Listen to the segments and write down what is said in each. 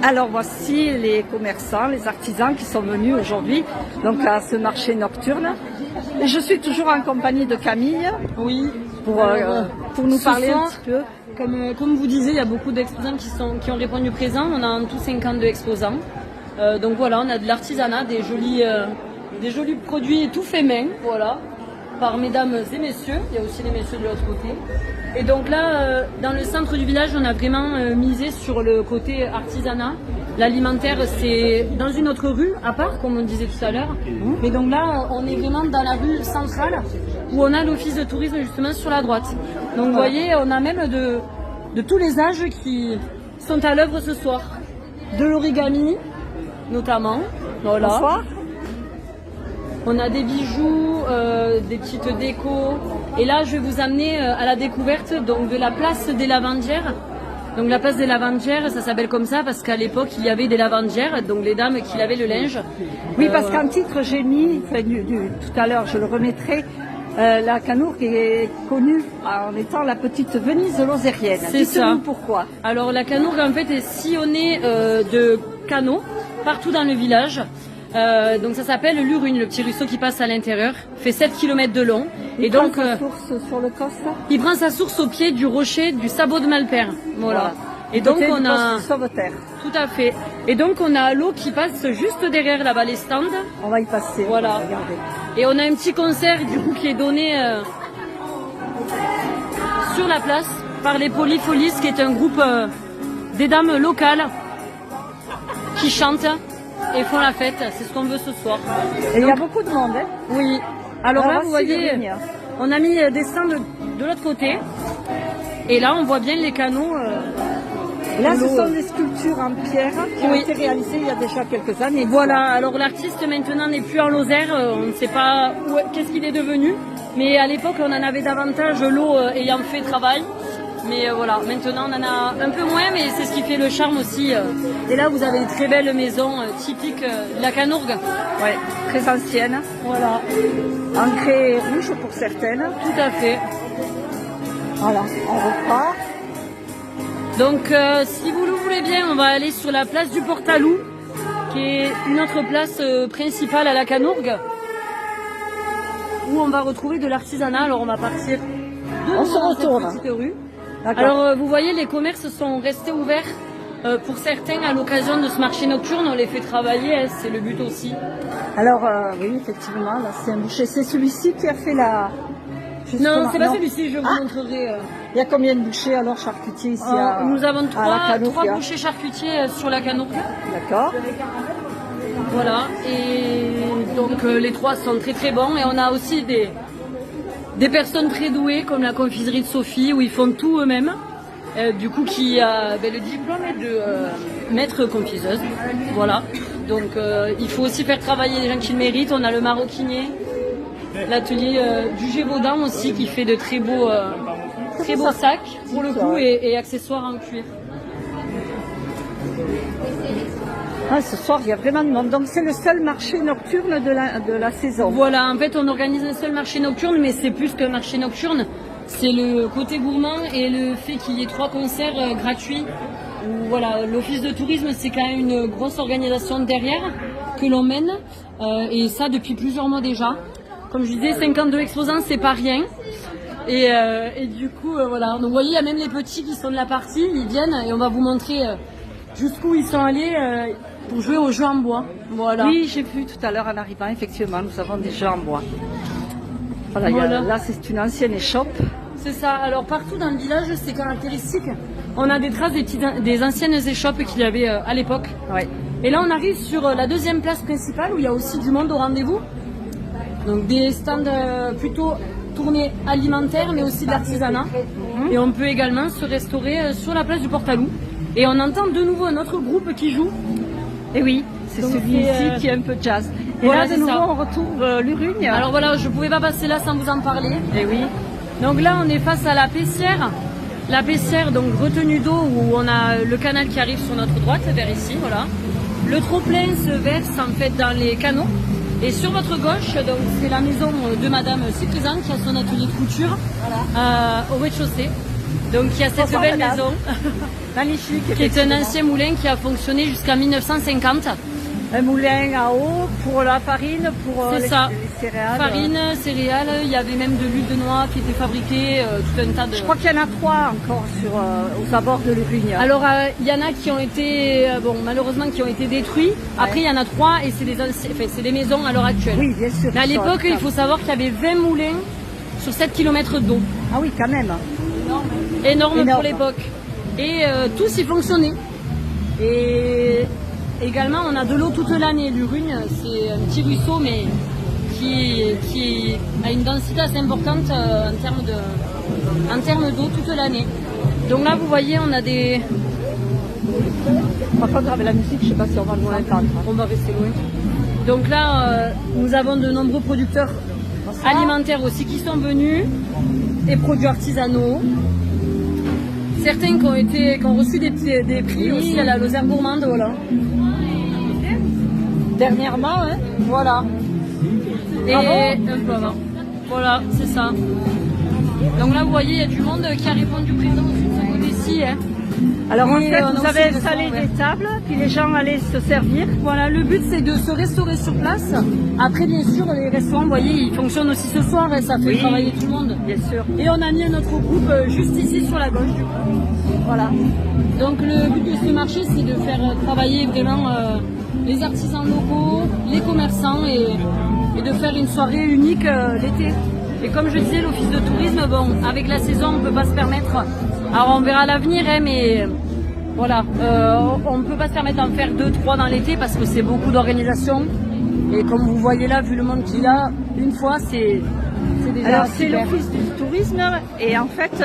Alors voici les commerçants, les artisans qui sont venus aujourd'hui donc à ce marché nocturne. Et je suis toujours en compagnie de Camille. Oui. Pour nous parler un petit peu. Comme vous disiez, il y a beaucoup d'exposants qui ont répondu présent. On a en tout 52 exposants. Donc voilà, on a de l'artisanat, des jolis produits tout faits main, voilà, par mesdames et messieurs. Il y a aussi les messieurs de l'autre côté. Et donc là, dans le centre du village, on a vraiment misé sur le côté artisanat. L'alimentaire, c'est dans une autre rue, à part, comme on disait tout à l'heure. Mais donc là, on est vraiment dans la rue centrale, où on a l'office de tourisme justement sur la droite. Donc vous voyez, on a même de tous les âges qui sont à l'œuvre ce soir. De l'origami, notamment. Voilà. Bonsoir. On a des bijoux, des petites décos. Et là, je vais vous amener à la découverte donc, de la place des lavandières. Donc la place des lavandières, ça s'appelle comme ça parce qu'à l'époque, il y avait des lavandières, donc les dames qui lavaient le linge. Oui, parce qu'en titre, j'ai mis, tout à l'heure, je le remettrai, la Canourgue est connue en étant la petite Venise lozérienne. C'est ça. Pourquoi? Alors la Canourgue, en fait, est sillonnée de canaux partout dans le village. Donc ça s'appelle l'Urune, le petit ruisseau qui passe à l'intérieur, fait 7 km de long. Il prend sa source sur le Coste. Il prend sa source au pied du rocher du sabot de Malpère. Voilà. Et donc on a Sauveterre. tout à fait. Et donc on a l'eau qui passe juste derrière là-bas les stands. On va y passer. Voilà. Regardez. Et on a un petit concert du coup qui est donné sur la place par les Polyfolies, qui est un groupe des dames locales qui chantent et font la fête. C'est ce qu'on veut ce soir. Et il y a beaucoup de monde, hein? Oui. Alors là, vous voyez, on on a mis des stands de l'autre côté. Et là, on voit bien les canaux. Là, ce sont des sculptures en pierre qui ont été réalisées il y a déjà quelques années. Voilà. Alors l'artiste maintenant n'est plus en Lozère. On ne sait pas qu'est-ce qu'il est devenu. Mais à l'époque, on en avait davantage, l'eau ayant fait travail. Mais voilà, maintenant on en a un peu moins, mais c'est ce qui fait le charme aussi. Et là, vous avez une très belle maison typique de la Canourgue. Ouais, très ancienne. Voilà. Ancrée rouge pour certaines. Tout à fait. Voilà, on repart. Donc, si vous le voulez bien, on va aller sur la place du Portalou, qui est une autre place principale à la Canourgue, où on va retrouver de l'artisanat. Alors, on va partir On se retourne. Cette petite rue. Alors, vous voyez, les commerces sont restés ouverts pour certains à l'occasion de ce marché nocturne. On les fait travailler, hein, c'est le but aussi. Alors, oui, effectivement, là, c'est un boucher. C'est celui-ci qui a fait la... Non, c'est pas celui-ci, je vous montrerai. Il y a combien de bouchers alors charcutiers ici Nous avons trois Canourgue. bouchers charcutiers sur la Canourgue. D'accord. Voilà, et donc les trois sont très très bons. Et on a aussi des personnes très douées comme la confiserie de Sophie où ils font tout eux-mêmes. Du coup, qui a le diplôme de maître confiseuse. Voilà, donc il faut aussi faire travailler les gens qui le méritent. On a le maroquinier. L'atelier du Gévaudan aussi qui fait de très beaux sacs pour le coup et accessoires en cuir. Ah, ce soir il y a vraiment de monde. Donc c'est le seul marché nocturne de la saison. Voilà, en fait on organise un seul marché nocturne, mais c'est plus qu'un marché nocturne. C'est le côté gourmand et le fait qu'il y ait 3 concerts gratuits. Où, voilà, l'office de tourisme c'est quand même une grosse organisation derrière que l'on mène et ça depuis plusieurs mois déjà. Comme je disais, 52 exposants, c'est pas rien. Et du coup, voilà. Donc, vous voyez, il y a même les petits qui sont de la partie, ils viennent et on va vous montrer jusqu'où ils sont allés pour jouer aux jeux en bois. Voilà. Oui, j'ai vu tout à l'heure en arrivant, effectivement, nous avons des jeux en bois. Voilà, là, c'est une ancienne échoppe. C'est ça. Alors, partout dans le village, c'est caractéristique. On a des traces des anciennes échoppes qu'il y avait à l'époque. Ouais. Et là, on arrive sur la deuxième place principale où il y a aussi du monde au rendez-vous. Donc des stands plutôt tournés alimentaires mais aussi de l'artisanat. Et on peut également se restaurer sur la place du Portalou. Et on entend de nouveau un autre groupe qui joue. Et oui, c'est celui-ci qui est un peu jazz. Et voilà, là de nouveau on retrouve l'Urugne. Alors voilà, je ne pouvais pas passer là sans vous en parler. Et oui. Donc là on est face à la Pessière. La Pessière, donc retenue d'eau où on a le canal qui arrive sur notre droite vers ici. Voilà. Le trop-plein se verse en fait dans les canaux. Et sur votre gauche, donc c'est la maison de Madame Cyprésane qui a son atelier de couture au rez-de-chaussée. Donc il y a cette Bonsoir, belle madame. maison Magnifique. qui est un effectivement. ancien moulin qui a fonctionné jusqu'en 1950. Un moulin à eau pour la farine, pour C'est ça. les céréales. Farine, céréales, il y avait même de l'huile de noix qui était fabriquée, tout un tas de... Je crois qu'il y en a 3 encore aux abords de l'Urugne. Alors il y en a qui ont été, malheureusement qui ont été détruits. Après il y en a 3 et c'est c'est des maisons à l'heure actuelle. Oui, bien sûr. Mais à l'époque, il faut savoir qu'il y avait 20 moulins sur 7 km d'eau. Ah oui, quand même. Énorme pour Énorme. l'époque. Et tous y fonctionnaient. Et également, on a de l'eau toute l'année. L'Urugne, c'est un petit ruisseau, mais qui a une densité assez importante en termes d'eau toute l'année. Donc là, vous voyez, on a des... Par contre, avec la musique, je ne sais pas si on va loin entendre. On va rester loin. Donc là, nous avons de nombreux producteurs alimentaires aussi qui sont venus, des produits artisanaux. Certains qui ont reçu des prix aussi à la Lozère gourmande, voilà. Dernièrement, hein. Voilà. Et Bravo. un peu avant. Voilà, c'est ça. Donc là, vous voyez, il y a du monde qui a répondu présent aussi de ce côté-ci. Hein. Alors en Et fait, on a vous aussi avez des installé restaurants, des tables, puis les gens allaient se servir. Voilà, le but c'est de se restaurer sur place. Après, bien sûr, les restaurants, vous voyez, ils fonctionnent aussi ce soir et ça fait Oui. travailler tout le monde. Bien sûr. Et on a mis un autre groupe juste ici sur la gauche du coup. Voilà. Donc le but de ce marché c'est de faire travailler vraiment les artisans locaux, les commerçants et de faire une soirée unique l'été. Et comme je disais, l'office de tourisme, bon, avec la saison on ne peut pas se permettre. Alors on verra l'avenir, hein, mais voilà, on ne peut pas se permettre d'en faire 2-3 dans l'été parce que c'est beaucoup d'organisation. Et comme vous voyez là, vu le monde qu'il y a, une fois c'est déjà Alors c'est super. l'office du tourisme et en fait,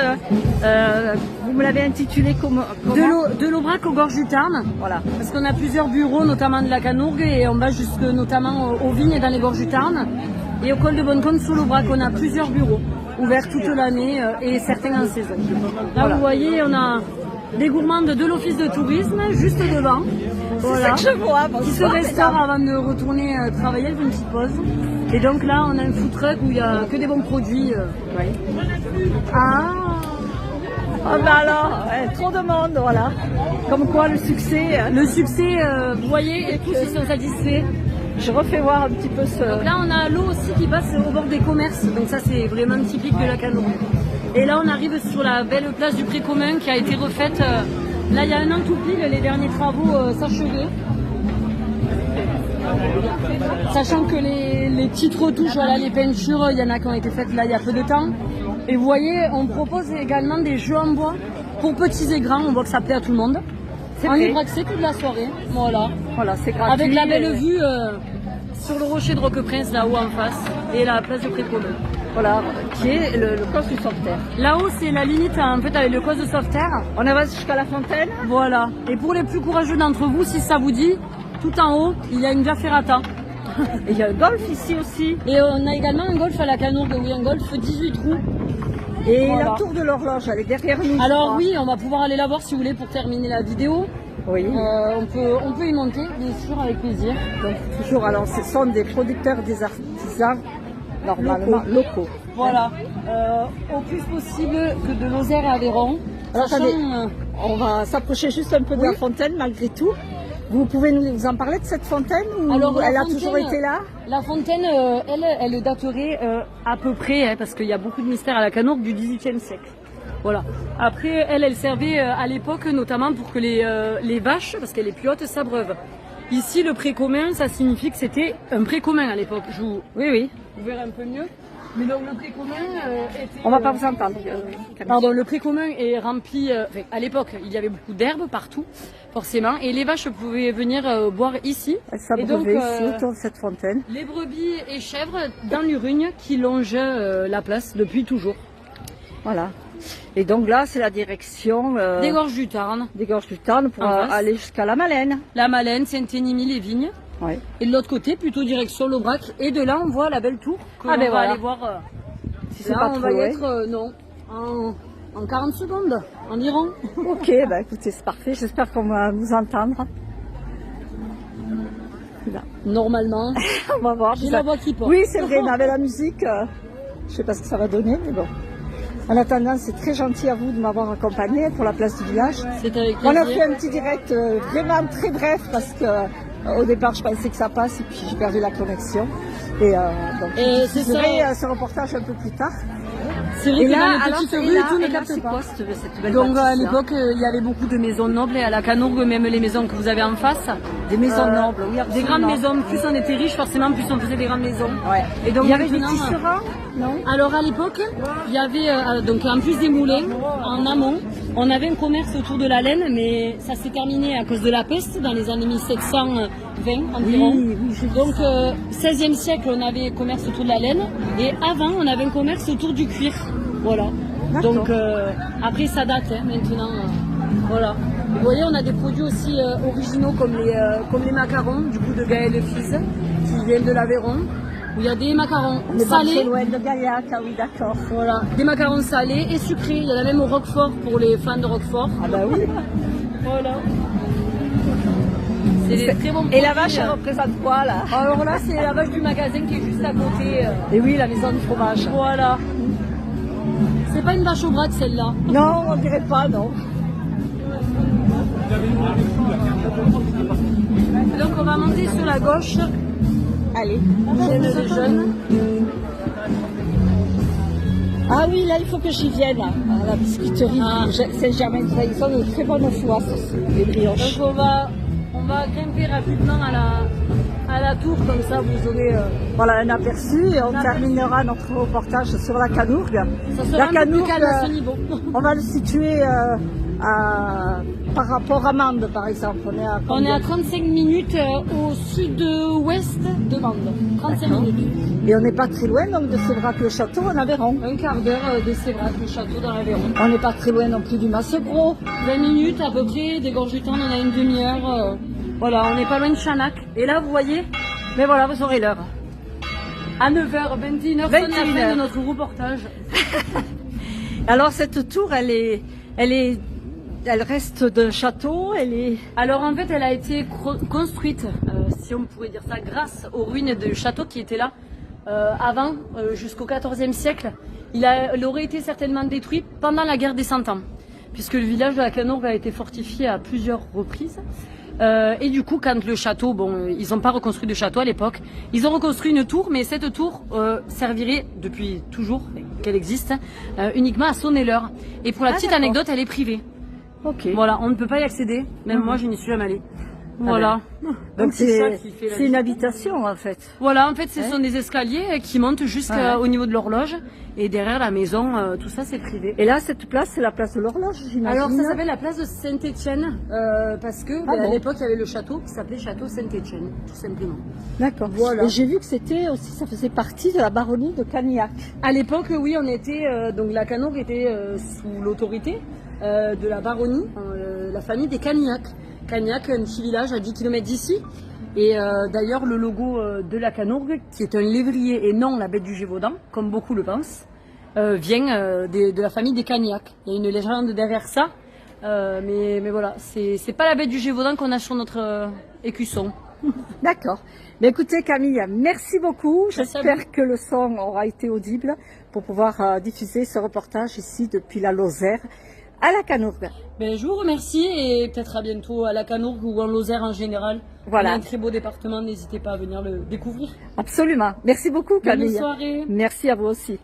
vous me l'avez intitulé comment De l'Aubrac aux Gorges du Tarn. Voilà. Parce qu'on a plusieurs bureaux, notamment de la Canourgue, et on va jusque notamment aux vignes dans les Gorges du Tarn. Et au col de Bonneconne sous l'Aubrac, on a plusieurs bureaux, ouverts toute l'année et certains en saison. Là, Voilà. vous voyez, on a des gourmandes de l'office de tourisme, juste devant. Voilà. C'est ça que je vois. Qui se restaurent avant de retourner travailler, elle fait une petite pause. Et donc là, on a un food truck où il n'y a que des bons produits. Ah. Ah bah alors, ouais, trop de monde, voilà. Comme quoi le succès. Le succès, vous voyez, et tous ils sont satisfaits. Je refais voir un petit peu ce. Donc là, on a l'eau aussi qui passe au bord des commerces. Donc ça, c'est vraiment typique de la Canourgue. Et là, on arrive sur la belle place du Pré commun qui a été refaite. Là, il y a un an tout pile, les derniers travaux s'achevaient. Sachant que les petites retouches, voilà, les peintures, il y en a qui ont été faites là il y a peu de temps. Et vous voyez, on propose également des jeux en bois pour petits et grands. On voit que ça plaît à tout le monde. C'est En vrai. libre accès toute la soirée. Voilà. Voilà, c'est gratuit. Avec la belle et- vue sur le rocher de Roqueprince là-haut en face et la place de Pré-Commun. Voilà, qui est le cos du Sauveterre. Là-haut, c'est la limite en fait avec le cos de Sauveterre. On avance jusqu'à la fontaine. Voilà. Et pour les plus courageux d'entre vous, si ça vous dit, tout en haut, il y a une via ferrata. Et il y a un golf ici aussi. Et on a également un golf à la Canourgue, oui, un golf 18 trous. Et Voilà. la tour de l'horloge, elle est derrière nous. je Alors crois. oui, on va pouvoir aller la voir si vous voulez pour terminer la vidéo. Oui. On peut y monter, bien sûr, avec plaisir. Donc toujours, alors ce sont des producteurs, des artisans, normalement locaux. Voilà. Au plus possible que de Lozère à Aveyron. Alors, Sachant, attendez. On va s'approcher juste un peu de Oui. la fontaine malgré tout. Vous pouvez nous en parler de cette fontaine ou Alors, la elle a fontaine, toujours été là? La fontaine, elle daterait à peu près, hein, parce qu'il y a beaucoup de mystères à la Canourgue, du XVIIIe siècle. Voilà. Après, elle servait à l'époque notamment pour que les vaches, parce qu'elle est plus haute, s'abreuvent. Ici, le pré commun, ça signifie que c'était un pré commun à l'époque. Oui, oui. Vous verrez un peu mieux. Mais donc le pré commun était... On va pas vous entendre. Pardon, le pré commun est rempli. Enfin, à l'époque, il y avait beaucoup d'herbes partout, forcément, et les vaches pouvaient venir boire ici. Ça Et donc, breuvait ici autour de cette fontaine. les brebis et chèvres dans l'Urugne qui longent la place depuis toujours. Voilà. Et donc là, c'est la direction Des Gorges du Tarn, des Gorges du Tarn pour En face. aller jusqu'à la Malène. la Malène, Saint-Énimie, les Vignes. Ouais. Et de l'autre côté, plutôt direction l'Aubrac. Et de là, on voit la belle tour que Ah, on ben va voilà. aller voir. Si c'est Là, pas on trop va y loin. être, en 40 secondes environ. Ok, bah écoutez, c'est parfait. J'espère qu'on va vous entendre. Là. Normalement. On va voir. J'ai la voix qui porte. Oui, c'est vrai, mais avec la musique, je sais pas ce que ça va donner, mais bon. En attendant, c'est très gentil à vous de m'avoir accompagné pour la place du village. C'est avec On plaisir. a fait un petit direct vraiment très bref parce que au départ je pensais que ça passe et puis j'ai perdu la connexion. Et donc Et je c'est ferai ce reportage un peu plus tard. C'est vrai Et que là, dans les alors, petites et rues, là, tout ne et là, capte c'est pas. quoi cette belle Donc à bâtisse, là l'époque, il y avait beaucoup de maisons nobles et à la Canourgue, même les maisons que vous avez en face. Des maisons nobles, oui, Des absolument. grandes maisons. Plus on était riche, forcément, plus on faisait des grandes maisons. Ouais. Et donc Il y avait des maintenant, tisserands, non? alors à l'époque, il y avait donc en plus des moulins en amont, on avait un commerce autour de la laine, mais ça s'est terminé à cause de la peste dans les années 1720 environ. Oui, j'ai vu Donc 16e siècle, on avait commerce autour de la laine et avant, on avait un commerce autour du cuir. Voilà. D'accord. Donc après ça date maintenant. Voilà. Vous voyez, on a des produits aussi originaux comme les macarons du coup de Gaël Fils qui viennent de l'Aveyron. Où il y a des macarons On est pas très salés, loin de Gaillac, ah oui, d'accord. voilà, des macarons salés et sucrés. Il y en a même au Roquefort pour les fans de Roquefort. Ah bah oui. Voilà. C'est des très bons produits. Et la vache, elle représente quoi, là? Alors là, c'est la vache du magasin qui est juste à côté. Et oui, la maison du fromage. Voilà. C'est pas une vache au bras celle-là. Non, on dirait pas, non. Donc on va monter sur la gauche. Allez. Chez les jeunes. Ah oui, là, il faut que j'y vienne, à la biscuiterie Saint-Germain. Ils ont de très bonnes foies, les brioches. Donc on va grimper rapidement à la tour, comme ça vous aurez... Voilà un aperçu et on terminera notre reportage sur la Canourgue. ça sera La un peu plus Canourgue, calme à ce niveau. on va le situer par rapport à Mende, par exemple. On est à 35 minutes au sud-ouest de Mende. 35 D'accord. minutes. Et on n'est pas très loin donc de Sévrac-le-Château en Aveyron. Un quart d'heure de Sévrac, le château dans l'Aveyron. On n'est pas très loin non plus du Massegros. 20 minutes à peu près, des gorges du temps, on en a une demi-heure. Voilà, on n'est pas loin de Chanac. Et là, vous voyez, mais voilà, vous aurez l'heure. À 9h, 21h, c'est la fin de notre reportage. Alors cette tour, elle reste d'un château, Alors en fait, elle a été construite, si on pourrait dire ça, grâce aux ruines du château qui étaient là avant, jusqu'au XIVe siècle. Il aurait été certainement détruit pendant la guerre des 100 ans, puisque le village de la Canourgue a été fortifié à plusieurs reprises. Et du coup, quand le château, bon, ils n'ont pas reconstruit de château à l'époque, ils ont reconstruit une tour, mais cette tour servirait depuis toujours qu'elle existe uniquement à sonner l'heure. Et pour la petite anecdote, elle est privée. Ok. Voilà, on ne peut pas y accéder. Même moi, je n'y suis jamais allée. Voilà. Donc ça qui fait la c'est une vie. habitation en fait. Voilà, en fait, ce sont des escaliers qui montent jusqu'au niveau de l'horloge. Et derrière la maison, tout ça, c'est privé. Et là, cette place, c'est la place de l'horloge, j'imagine. Alors, ça s'appelle la place de Saint-Étienne, parce que à bon. l'époque, il y avait le château qui s'appelait Château Saint-Étienne, tout simplement. D'accord. Voilà. Et j'ai vu que c'était aussi, ça faisait partie de la baronnie de Cagnac. À l'époque, oui, on était, donc la Canourgue était sous l'autorité de la baronnie, la famille des Cagnac. Cagnac, un petit village à 10 km d'ici. Et d'ailleurs, le logo de la Canourgue, qui est un lévrier et non la bête du Gévaudan, comme beaucoup le pensent, vient de la famille des Cagnac. Il y a une légende derrière ça. Mais voilà, c'est pas la bête du Gévaudan qu'on a sur notre écusson. D'accord. Mais écoutez Camille, merci beaucoup. Merci à J'espère que le son aura été audible pour pouvoir diffuser ce reportage ici depuis la Lozère à la Canourgue. Ben, je vous remercie et peut-être à bientôt à la Canourgue ou en Lozère en général. Voilà. On a un très beau département, n'hésitez pas à venir le découvrir. Absolument. Merci beaucoup Camille. Bonne soirée. Merci à vous aussi.